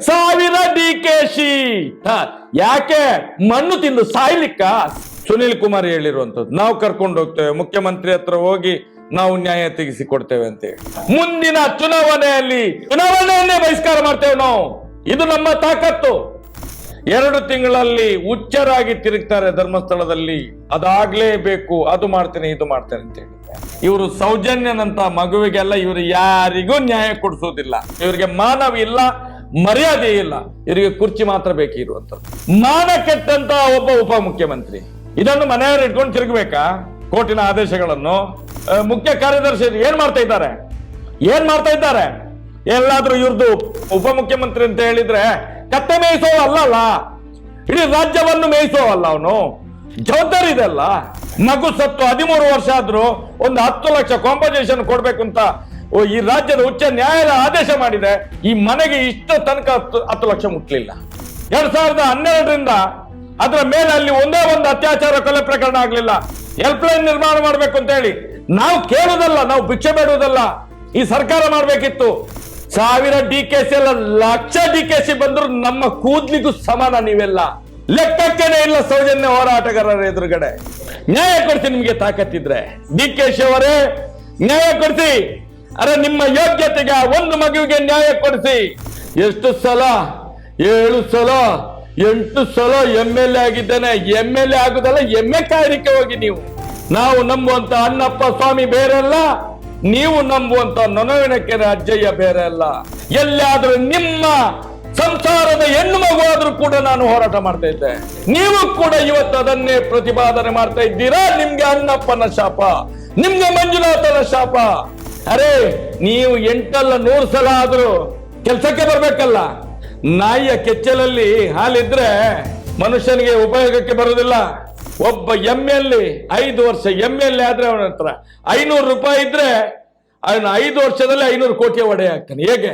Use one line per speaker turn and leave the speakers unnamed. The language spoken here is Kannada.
ಸಾವಿರ DKಶಿ. ಯಾಕೆ? ಮಣ್ಣು ತಿಂದು ಸಾಯ್ಲಿಕ್ಕ? ಸುನಿಲ್ ಕುಮಾರ್ ಹೇಳಿರುವಂತದ್ದು ನಾವು ಕರ್ಕೊಂಡು ಹೋಗ್ತೇವೆ, ಮುಖ್ಯಮಂತ್ರಿ ಹತ್ರ ಹೋಗಿ ನಾವು ನ್ಯಾಯ ತೆಗಿಸಿ ಕೊಡ್ತೇವೆ ಅಂತ ಹೇಳಿ. ಮುಂದಿನ ಚುನಾವಣೆಯನ್ನೇ ಬಹಿಷ್ಕಾರ ಮಾಡ್ತೇವೆ ನಾವು. ಇದು ನಮ್ಮ ತಾಕತ್ತು. 2 ತಿಂಗಳಲ್ಲಿ ಹುಚ್ಚರಾಗಿ ತಿರುಗ್ತಾರೆ ಧರ್ಮಸ್ಥಳದಲ್ಲಿ. ಅದಾಗ್ಲೇಬೇಕು, ಅದು ಮಾಡ್ತೇನೆ ಇದು ಮಾಡ್ತೇನೆ ಅಂತ ಹೇಳಿ. ಇವರು ಸೌಜನ್ಯನಂತ ಮಗುವಿಗೆಲ್ಲ ಇವರು ಯಾರಿಗೂ ನ್ಯಾಯ ಕೊಡಿಸೋದಿಲ್ಲ. ಇವರಿಗೆ ಮಾನವ ಇಲ್ಲ, ಮರ್ಯಾದೆ ಇಲ್ಲ. ಇವರಿಗೆ ಕುರ್ಚಿ ಮಾತ್ರ ಬೇಕಿರುವಂತದ್ದು. ಮಾನ ಕೆಟ್ಟಂತ ಒಬ್ಬ ಉಪಮುಖ್ಯಮಂತ್ರಿ ಇದನ್ನು ಮನೆಯಲ್ಲಿ ಇಟ್ಕೊಂಡು ತಿರುಗಬೇಕಾ? ಕೋರ್ಟಿನ ಆದೇಶಗಳನ್ನು ಮುಖ್ಯ ಕಾರ್ಯದರ್ಶಿ ಏನ್ ಮಾಡ್ತಾ ಇದ್ದಾರೆ? ಎಲ್ಲಾದ್ರೂ ಇವ್ರದ್ದು ಉಪಮುಖ್ಯಮಂತ್ರಿ ಅಂತ ಹೇಳಿದ್ರೆ ಕತ್ತೆ ಮೇಯಿಸೋ ಅಲ್ಲಲ್ಲ, ಇಡೀ ರಾಜ್ಯವನ್ನು ಮೇಯಿಸೋ ಅಲ್ಲ. ಅವನು ಜವಾಬ್ದಾರಿ ಇದೆ ಅಲ್ಲ. ಮಗು ಸತ್ತು 13 ವರ್ಷ ಆದ್ರೂ ಒಂದು 10 ಲಕ್ಷ ಕಾಂಪನ್ಸೇಷನ್ ಕೊಡ್ಬೇಕು ಅಂತ ಈ ರಾಜ್ಯದ ಉಚ್ಚ ನ್ಯಾಯಾಲಯ ಆದೇಶ ಮಾಡಿದೆ. ಈ ಮನೆಗೆ ಇಷ್ಟ ತನಕ 10 ಲಕ್ಷ ಮುಟ್ಲಿಲ್ಲ. 2012ರಿಂದ ಅದರ ಮೇಲೆ ಅಲ್ಲಿ ಒಂದೇ ಒಂದು ಅತ್ಯಾಚಾರ ಕೊಲೆ ಪ್ರಕರಣ ಆಗ್ಲಿಲ್ಲ. ಹೆಲ್ಪ್ ಲೈನ್ ನಿರ್ಮಾಣ ಮಾಡ್ಬೇಕು ಅಂತ ಹೇಳಿ ನಾವು ಕೇಳುವುದಲ್ಲ, ನಾವು ಭಿಕ್ಷೆ ಬೇಡುವುದಲ್ಲ, ಈ ಸರ್ಕಾರ ಮಾಡ್ಬೇಕಿತ್ತು. 1000 DKಶಿ ಅಲ್ಲ, ಲಕ್ಷ DKಶಿ ಬಂದ್ರು ನಮ್ಮ ಕೂದ್ಲಿಗೂ ಸಮಾನ. ನೀವೆಲ್ಲ ಲೆಕ್ಕಕ್ಕೇನೆ ಇಲ್ಲ ಸೌಜನ್ಯ ಹೋರಾಟಗಾರರ ಎದುರುಗಡೆ. ನ್ಯಾಯ ಕೊಡ್ಸಿ ನಿಮ್ಗೆ ತಾಕತ್ತಿದ್ರೆ. DKಶಿ ಅವರೇ ನ್ಯಾಯ ಕೊಡಿಸಿ. ಅರೆ ನಿಮ್ಮ ಯೋಗ್ಯತೆಗೆ ಒಂದು ಮಗುವಿಗೆ ನ್ಯಾಯ ಕೊಡಿಸಿ. ಎಷ್ಟು ಸಲ? 7 ಸಲ 8 ಸಲ MLA ಆಗಿದ್ದೇನೆ. MLA ಆಗುದಲ್ಲ, ಎಮ್ಮೆ ಕಾಯಲಿಕ್ಕೆ ಹೋಗಿ ನೀವು. ನಾವು ನಂಬುವಂತ ಅಣ್ಣಪ್ಪ ಸ್ವಾಮಿ ಬೇರೆ ಅಲ್ಲ, ನೀವು ನಂಬುವಂತ ನೊನವಿನಕೆರೆ ಅಜ್ಜಯ್ಯ ಬೇರೆ ಅಲ್ಲ. ಎಲ್ಲಾದ್ರೂ ನಿಮ್ಮ ಸಂಸಾರದ ಹೆಣ್ಣು ಮಗು ಆದ್ರೂ ಕೂಡ ನಾನು ಹೋರಾಟ ಮಾಡ್ತಾ ಇದ್ದೆ. ನೀವು ಕೂಡ ಇವತ್ತು ಅದನ್ನೇ ಪ್ರತಿಪಾದನೆ ಮಾಡ್ತಾ ಇದ್ದೀರಾ. ನಿಮ್ಗೆ ಅಣ್ಣಪ್ಪನ ಶಾಪ, ನಿಮ್ಗೆ ಮಂಜುನಾಥನ ಶಾಪ. ಅರೆ ನೀವು 8 ಅಲ್ಲ 100 ಸಲ ಆದ್ರೂ ಕೆಲಸಕ್ಕೆ ಬರ್ಬೇಕಲ್ಲ. ನಾಯಿಯ ಕೆಚ್ಚಲಲ್ಲಿ ಹಾಲಿದ್ರೆ ಮನುಷ್ಯನಿಗೆ ಉಪಯೋಗಕ್ಕೆ ಬರುವುದಿಲ್ಲ. ಒಬ್ಬ MLA 5 ವರ್ಷ MLA ಆದ್ರೆ ಅವನ ಹತ್ರ 500 ರೂಪಾಯಿ ಇದ್ರೆ ಅವನು 5 ವರ್ಷದಲ್ಲಿ 500 ಕೋಟಿ ಒಡೆಯ ಆಗ್ತಾನೆ. ಹೇಗೆ?